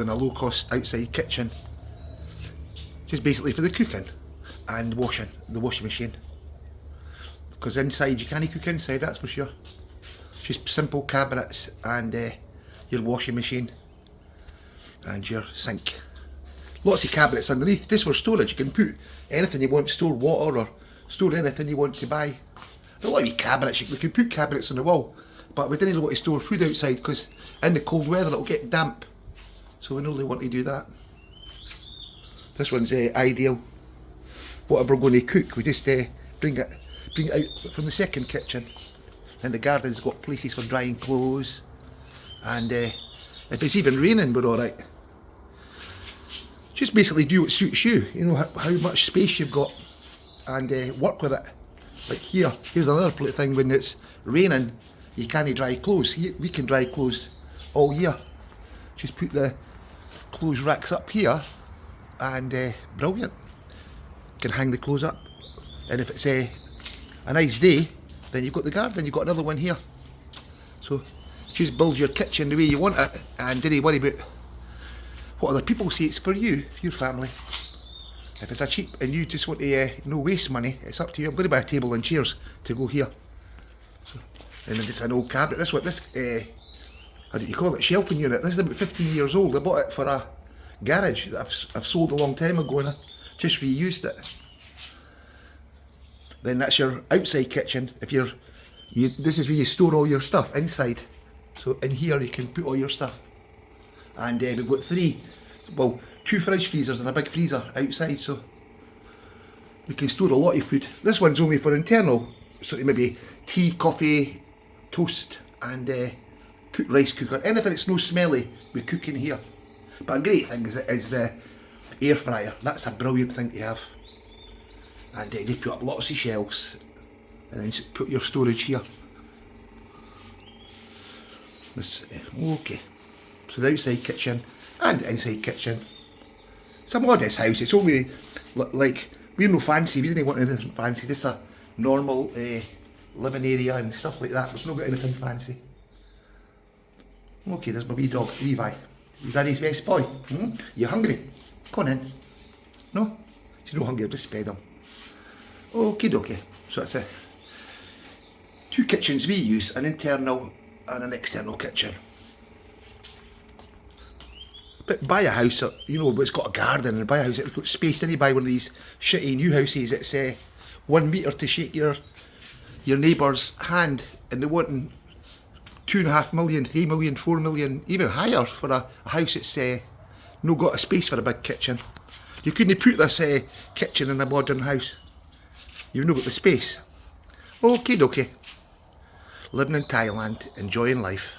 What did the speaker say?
in a low-cost outside kitchen, just basically for the cooking and washing, the washing machine. Because inside you can't cook inside, that's for sure. Just simple cabinets and your washing machine and your sink. Lots of cabinets underneath. This for storage. You can put anything you want, store water or store anything you want to buy. A lot of cabinets, we can put cabinets on the wall, but we didn't want to store food outside because in the cold weather it'll get damp. So we don't really want to do that. This one's ideal. Whatever we're going to cook, we just bring it out from the second kitchen. And the garden's got places for drying clothes. And if it's even raining, we're alright. Just basically do what suits you. You know how much space you've got, and work with it. Like here's another thing. When it's raining, you can't dry clothes. We can dry clothes all year. Just put the clothes racks up here, and brilliant. You can hang the clothes up, and if it's a nice day, then you've got the garden. You've got another one here. So just build your kitchen the way you want it, and don't worry about what other people say. It's for you, your family. If it's a cheap and you just want to no waste money, it's up to you. I'm going to buy a table and chairs to go here. So, and then just an old cabinet. This what this how do you call it? Shelving unit. This is about 15 years old. I bought it for a garage that I've sold a long time ago, and I just reused it. Then that's your outside kitchen. If this is where you store all your stuff inside. So in here you can put all your stuff. And we've got two fridge freezers and a big freezer outside, so we can store a lot of food. This one's only for internal, so maybe tea, coffee, toast, and cook rice cooker. Anything that's no smelly, we cook in here. But a great thing is the air fryer. That's a brilliant thing to have. And they put up lots of shelves, and then put your storage here. Okay, so the outside kitchen and the inside kitchen. It's a modest house. It's only like, we're no fancy. We didn't want anything fancy. Just a normal living area and stuff like that. We've not got anything fancy. Okay, there's my wee dog, Levi. You daddy's best boy. You hungry? Go on in. No? He's not hungry, I've just fed him. Okie dokie. So that's it. Two kitchens we use, an internal and an external kitchen. But buy a house, you know, it's got a garden, and buy a house that's got space. Then you buy one of these shitty new houses that's 1 metre to shake your neighbour's hand, and they're wanting 2.5 million, 3 million, 4 million, even higher for a house that's no got a space for a big kitchen. You couldn't put this kitchen in a modern house. You've not got the space. Okie dokie. Living in Thailand, enjoying life.